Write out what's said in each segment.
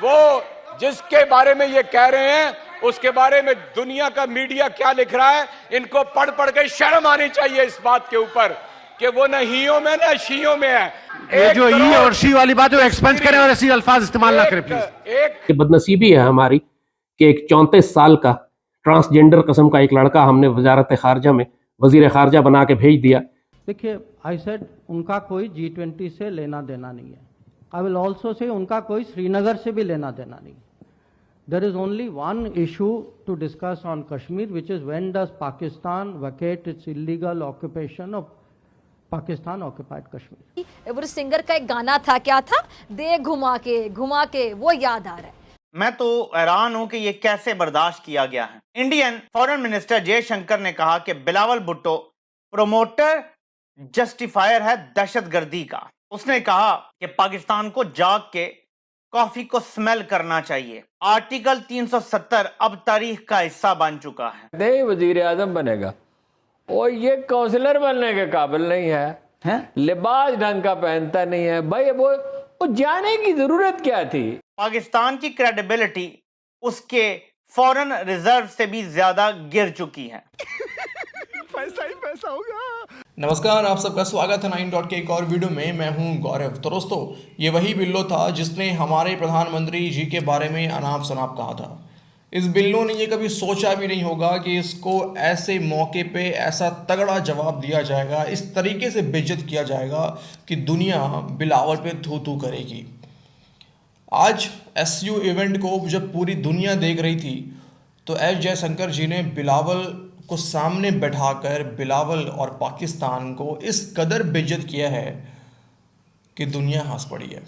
وہ جس کے بارے میں یہ کہہ رہے ہیں اس کے بارے میں دنیا کا میڈیا کیا لکھ رہا ہے، ان کو پڑھ پڑھ کے شرم آنی چاہیے اس بات کے اوپر کہ وہ نہ ہیوں میں نہ شیوں میں ہے. یہ جو ہی اور شی والی بات ہے وہ ایکسپنس کریں اور ایسی الفاظ استعمال نہ کریں پلیز. بدنصیبی ہے ہماری کہ ایک 34 سال کا ٹرانسجینڈر قسم کا ایک لڑکا ہم نے وزارت خارجہ میں وزیر خارجہ بنا کے بھیج دیا. دیکھیے آئی سیڈ ان کا کوئی G20 سے لینا دینا نہیں ہے. آئی ول آلسو سے ان کا کوئی سری نگر سے بھی لینا دینا نہیں. There is only one issue to discuss on Kashmir which is when does Pakistan vacate its illegal occupation of Pakistan occupied Kashmir. ایور سنگر کا ایک گانا تھا، کیا تھا؟ دے گھما کے وہ یاد آ رہا ہے. میں تو حیران ہوں کہ یہ کیسے برداشت کیا گیا ہے. انڈین فورن منسٹر جے شنکر نے کہا کہ بلاول بھٹو پروموٹر جسٹیفائر ہے دہشت گردی کا. اس نے کہا کہ پاکستان کو جاگ کے کافی کو سمیل کرنا چاہیے. آرٹیکل 370 اب تاریخ کا حصہ بن چکا ہے. نہیں وزیر اعظم بنے گا اور یہ کونسلر بننے کے قابل نہیں ہے، لباس ڈھنگ کا پہنتا نہیں ہے. بھائی وہ جانے کی ضرورت کیا تھی؟ پاکستان کی کریڈیبلٹی اس کے فورن ریزرو سے بھی زیادہ گر چکی ہے. پیسہ ہی پیسہ ہوگا. نمسکار، آپ سب کا سواگت ہے 9 کے ایک اور ویڈیو میں. میں ہوں گورو. تو دوستو، یہ وہی بلو تھا جس نے ہمارے پردھان منتری جی کے بارے میں اناپ شناپ کہا تھا. اس بلو نے یہ کبھی سوچا بھی نہیں ہوگا کہ اس کو ایسے موقع پہ ایسا تگڑا جواب دیا جائے گا، اس طریقے سے بے عزت کیا جائے گا کہ دنیا بلاول پہ تھو تھو کرے گی. آج ایس یو ایونٹ کو جب پوری دنیا دیکھ رہی تھی تو ایس جے شنکر جی نے بلاول کو سامنے بیٹھا کر بلاول اور پاکستان کو اس قدر بے عزت کیا ہے کہ دنیا ہنس پڑی ہے.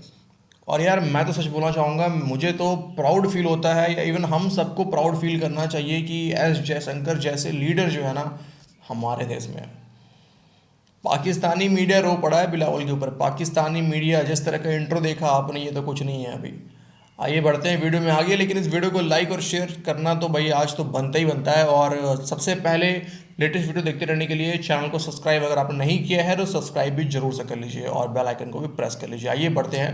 اور یار میں تو سچ بولنا چاہوں گا، مجھے تو پراؤڈ فیل ہوتا ہے، یا ایون ہم سب کو پراؤڈ فیل کرنا چاہیے کہ ایس جے شنکر جیسے لیڈر جو ہے نا ہمارے دیش میں. پاکستانی میڈیا رو پڑا ہے بلاول کے اوپر. پاکستانی میڈیا جس طرح کا انٹرو دیکھا آپ نے، یہ تو کچھ نہیں ہے ابھی. آئیے بڑھتے ہیں ویڈیو میں آگے، لیکن اس ویڈیو کو لائک اور شیئر کرنا تو بھائی آج تو بنتا ہی بنتا ہے. اور سب سے پہلے لیٹسٹ ویڈیو دیکھتے رہنے کے لیے چینل کو سبسکرائب اگر آپ نے نہیں کیا ہے تو سبسکرائب بھی ضرور سے کر لیجیے اور بیل آئیکن کو بھی پریس کر لیجیے. آئیے بڑھتے ہیں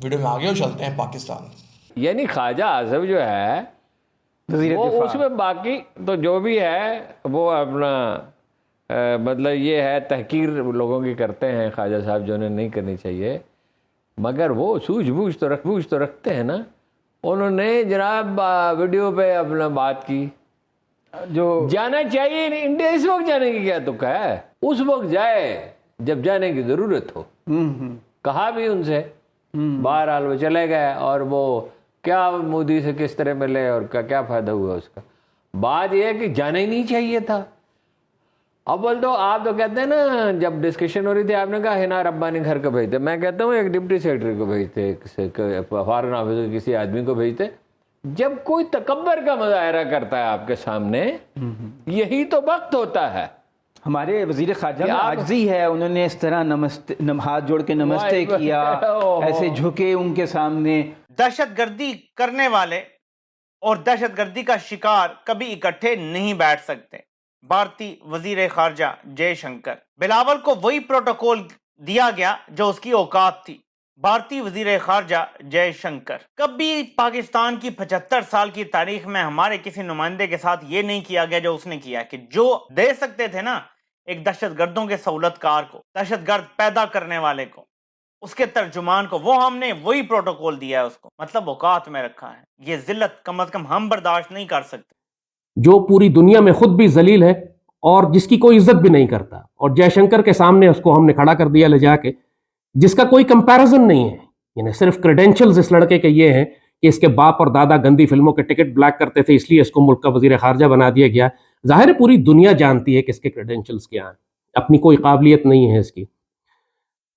ویڈیو میں آگے اور چلتے ہیں پاکستان. یعنی خواجہ آصف جو ہے وہ اس میں باقی تو جو بھی ہے وہ اپنا مطلب یہ ہے تحقیر لوگوں کی کرتے ہیں خواجہ صاحب، جو انہیں نہیں کرنی چاہیے. مگر وہ سوجھ بوجھ تو رکھتے ہیں نا. انہوں نے جناب ویڈیو پہ اپنا بات کی جو جانا چاہیے انڈیا اس وقت جانے کی کیا تک ہے. اس وقت جائے جب جانے کی ضرورت ہو. کہا بھی ان سے، بہرحال وہ چلے گئے اور وہ کیا مودی سے کس طرح ملے اور کیا فائدہ ہوا اس کا. بات یہ ہے کہ جانا ہی نہیں چاہیے تھا. اول تو آپ تو کہتے ہیں نا، جب ڈسکشن ہو رہی تھی آپ نے کہا ہنا ربانی گھر کو بھیجتے. میں کہتا ہوں ایک ڈپٹی سیکرٹری کو بھیجتے، فارن آفیسر کسی آدمی کو بھیجتے. جب کوئی تکبر کا مظاہرہ کرتا ہے آپ کے سامنے، یہی تو وقت ہوتا ہے. ہمارے وزیر خارجہ میں عاجزی ہے، انہوں نے اس طرح ہاتھ جوڑ کے نمستے کیا، ایسے جھکے ان کے سامنے. دہشت گردی کرنے والے اور دہشت گردی کا شکار کبھی اکٹھے نہیں بیٹھ سکتے. بھارتی وزیر خارجہ جے شنکر. بلاول کو وہی پروٹوکول دیا گیا جو اس کی اوقات تھی. بھارتی وزیر خارجہ جے شنکر. کبھی پاکستان کی 75 سال کی تاریخ میں ہمارے کسی نمائندے کے ساتھ یہ نہیں کیا گیا جو اس نے کیا، کہ جو دے سکتے تھے نا ایک دہشت گردوں کے سہولت کار کو، دہشت گرد پیدا کرنے والے کو، اس کے ترجمان کو، وہ ہم نے وہی پروٹوکول دیا ہے اس کو. مطلب اوقات میں رکھا ہے. یہ ذلت کم از کم ہم برداشت نہیں کر سکتے. جو پوری دنیا میں خود بھی ذلیل ہے اور جس کی کوئی عزت بھی نہیں کرتا، اور جے شنکر کے سامنے اس کو ہم نے کھڑا کر دیا لے جا کے، جس کا کوئی کمپیرزن نہیں ہے. یعنی صرف کریڈینشلز اس لڑکے کے یہ ہیں کہ اس کے باپ اور دادا گندی فلموں کے ٹکٹ بلیک کرتے تھے، اس لیے اس کو ملک کا وزیر خارجہ بنا دیا گیا. ظاہر ہے پوری دنیا جانتی ہے کہ اس کے کریڈینشلز کیا ہیں. اپنی کوئی قابلیت نہیں ہے اس کی.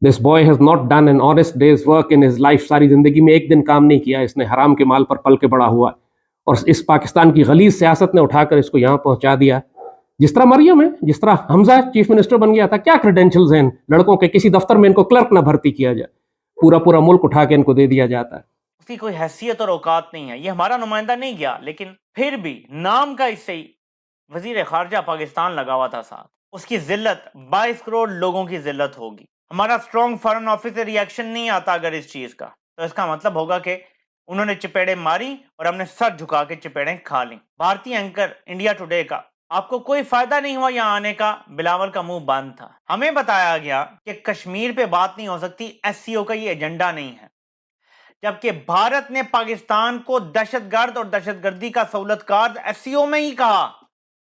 This boy has not done any honest days work in his life. ساری زندگی میں ایک دن کام نہیں کیا اس نے، حرام کے مال پر پل کے بڑا ہوا، اور اس پاکستان کی غلیظ سیاست نے اٹھا کر اس کو یہاں پہنچا دیا. جس طرح مریم ہے، جس طرح حمزہ چیف منسٹر بن گیا تھا، کیا کریڈینشلز ہیں لڑکوں کے؟ کسی دفتر میں ان کو کلرک نہ بھرتی کیا جائے، پورا ملک اٹھا کے ان کو دے دیا جاتا ہے. اس کی کوئی حیثیت اور اوقات نہیں ہے. یہ ہمارا نمائندہ نہیں گیا، لیکن پھر بھی نام کا اس سے ہی وزیر خارجہ پاکستان لگا ہوا تھا ساتھ. اس کی ذلت 22 کروڑ لوگوں کی ذلت ہوگی. ہمارا اسٹرانگ فارن آفس سے ری ایکشن نہیں آتا اگر اس چیز کا، تو اس کا مطلب ہوگا کہ انہوں نے چپیڑیں ماری اور ہم نے سر جھکا کے چپیڑیں کھا لی. بھارتی اینکر انڈیا ٹوڈے کا آپ کو کوئی فائدہ نہیں ہوا یہاں آنے کا. بلاول کا منہ بند تھا. ہمیں بتایا گیا کہ کشمیر پہ بات نہیں ہو سکتی, ایس سی او کا یہ ایجنڈا نہیں ہے, جبکہ بھارت نے پاکستان کو دہشت گرد اور دہشت گردی کا سہولت کار ایس سی او میں ہی کہا.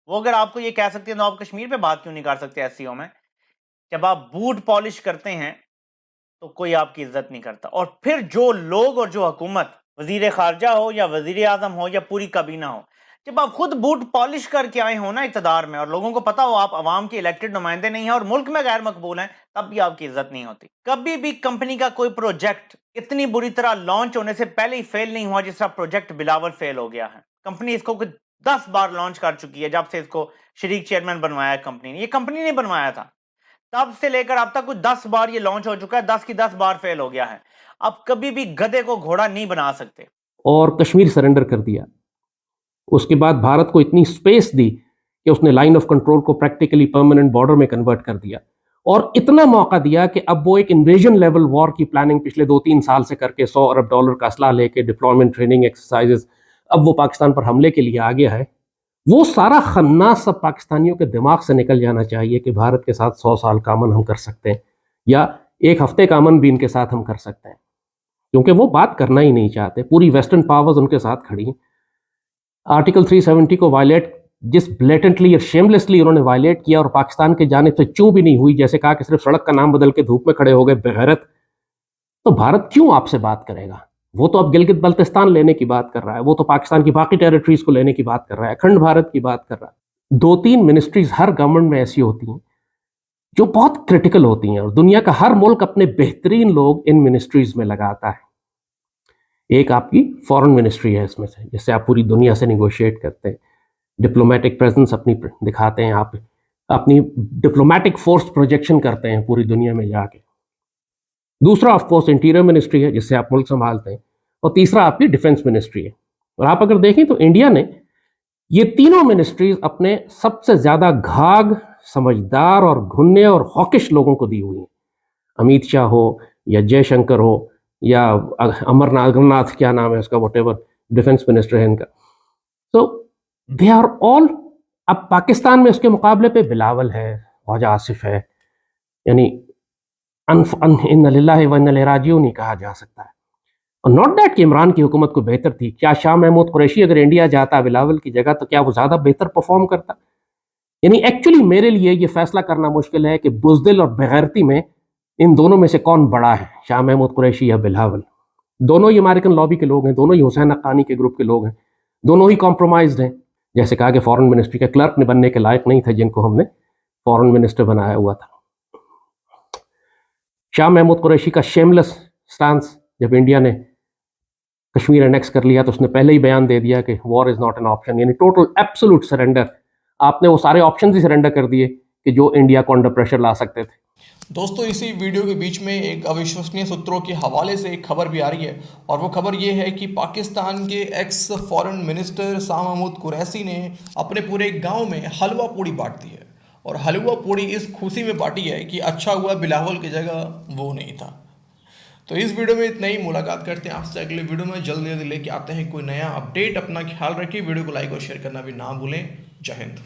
وہ اگر آپ کو یہ کہہ سکتے ہیں تو آپ کشمیر پہ بات کیوں نہیں کر سکتے ایس سی او میں؟ جب آپ بوٹ پالش کرتے ہیں تو کوئی آپ کی عزت نہیں کرتا. اور پھر جو لوگ اور جو حکومت, وزیر خارجہ ہو یا وزیر اعظم ہو یا پوری کابینہ ہو, جب آپ خود بوٹ پالش کر کے آئے ہو نا اقتدار میں اور لوگوں کو پتا ہو آپ عوام کے الیکٹڈ نمائندے نہیں ہیں اور ملک میں غیر مقبول ہیں, تب بھی آپ کی عزت نہیں ہوتی. کبھی بھی کمپنی کا کوئی پروجیکٹ اتنی بری طرح لانچ ہونے سے پہلے ہی فیل نہیں ہوا جس طرح پروجیکٹ بلاول فیل ہو گیا ہے. کمپنی اس کو 10 بار لانچ کر چکی ہے جب سے اس کو شریک چیئرمین بنوایا ہے کمپنی نے. یہ کمپنی نے بنوایا تھا, تب سے لے کر اب تک کچھ 10 بار یہ لانچ ہو چکا ہے, 10 کی 10 بار فیل ہو گیا ہے. اب کبھی بھی گدھے کو گھوڑا نہیں بنا سکتے. اور کشمیر سرنڈر کر دیا. اس کے بعد بھارت کو اتنی سپیس دی کہ اس نے لائن آف کنٹرول کو پریکٹیکلی پرماننٹ بارڈر میں کنورٹ کر دیا, اور اتنا موقع دیا کہ اب وہ ایک انویژن لیول وار کی پلاننگ پچھلے 2-3 سال سے کر کے $100 ارب کا اسلحہ لے کے ڈپلائمنٹ ٹریننگ ایکسرسائزز, اب وہ پاکستان پر حملے کے لیے آ گیا ہے. وہ سارا خناس سب پاکستانیوں کے دماغ سے نکل جانا چاہیے کہ بھارت کے ساتھ 100 سال کا امن ہم کر سکتے ہیں, یا ایک ہفتے کا امن بھی ان کے ساتھ ہم کر سکتے ہیں, کیونکہ وہ بات کرنا ہی نہیں چاہتے. پوری ویسٹرن پاورز ان کے ساتھ کھڑی ہیں. آرٹیکل 370 کو وائلیٹ, جس بلیٹنٹلی اور شیملیسلی انہوں نے وائلیٹ کیا, اور پاکستان کے جانب سے چوں بھی نہیں ہوئی, جیسے کہا کہ صرف سڑک کا نام بدل کے دھوپ میں کھڑے ہو گئے بغیرت, تو بھارت کیوں آپ سے بات کرے گا؟ وہ تو اب گلگت بلتستان لینے کی بات کر رہا ہے, وہ تو پاکستان کی باقی ٹیریٹریز کو لینے کی بات کر رہا ہے, اکھنڈ بھارت کی بات کر رہا ہے. 2-3 منسٹریز ہر گورنمنٹ میں ایسی ہوتی ہیں جو بہت کرٹیکل ہوتی ہیں, اور دنیا کا ہر ملک اپنے بہترین لوگ ان منسٹریز میں لگاتا ہے. ایک آپ کی فورن منسٹری ہے اس میں سے, جس سے آپ پوری دنیا سے نیگوشیٹ کرتے ہیں, ڈپلومیٹک پریزنس اپنی دکھاتے ہیں, آپ اپنی ڈپلومیٹک فورس پروجیکشن کرتے ہیں پوری دنیا میں جا کے. دوسرا آف کورس انٹیریئر منسٹری ہے جس سے آپ ملک سنبھالتے ہیں, اور تیسرا آپ کی ڈیفنس منسٹری ہے. اور آپ اگر دیکھیں تو انڈیا نے یہ تینوں منسٹریز اپنے سب سے زیادہ گھاگ, سمجھدار اور گھنے اور ہوکش لوگوں کو دی ہوئی ہیں. امیت شاہ ہو یا جے شنکر ہو یا امرناتھ کیا نام ہے اس کا, واٹ ایور ڈیفنس منسٹر ہے ان کا. تو دے آر آل, اب پاکستان میں اس کے مقابلے پہ بلاول ہے, خواجہ آصف ہے, یعنی ان للہ و انا الیہ راجعون نہیں کہا جا سکتا ہے. اور ناٹ دیٹ کہ عمران کی حکومت کو بہتر تھی. کیا شاہ محمود قریشی اگر انڈیا جاتا بلاول کی جگہ تو کیا وہ زیادہ بہتر پرفارم کرتا؟ یعنی ایکچولی میرے لیے یہ فیصلہ کرنا مشکل ہے کہ بزدل اور بغیرتی میں ان دونوں میں سے کون بڑا ہے, شاہ محمود قریشی یا بلاول. دونوں ہی امریکن لابی کے لوگ ہیں, دونوں ہی حسین حقانی کے گروپ کے لوگ ہیں, دونوں ہی کمپرومائزڈ ہیں. جیسے کہا کہ فورن منسٹری کے کلرک نے بننے کے لائق نہیں تھے جن کو ہم نے فورن منسٹر بنایا ہوا تھا. شاہ محمود قریشی کا شیملس سٹانس, جب انڈیا نے کشمیر انیکس کر لیا تو اس نے پہلے ہی بیان دے دیا کہ وار از ناٹ این آپشن, یعنی ٹوٹل ایبسولوٹ سرنڈر. آپ نے وہ سارے آپشنز ہی سرنڈر کر دیے کہ جو انڈیا کو انڈر پریشر لا سکتے تھے. دوستو اسی ویڈیو کے بیچ میں ایک اوشوسنیہ سوتروں کے حوالے سے ایک خبر بھی آ رہی ہے, اور وہ خبر یہ ہے کہ پاکستان کے ایکس فورن منسٹر شاہ محمود قریشی نے اپنے پورے گاؤں میں حلوہ پوڑی بانٹ دی ہے, اور حلوہ پوڑی اس خوشی میں بانٹی ہے کہ اچھا ہوا بلاول کی جگہ وہ نہیں تھا. تو اس ویڈیو میں اتنا ہی, ملاقات کرتے ہیں آپ سے اگلے ویڈیو میں. جلدی لے کے آتے ہیں کوئی نیا اپڈیٹ. اپنا خیال رکھیے, ویڈیو کو لائک اور شیئر کرنا بھی نہ بھولیں. جے ہند.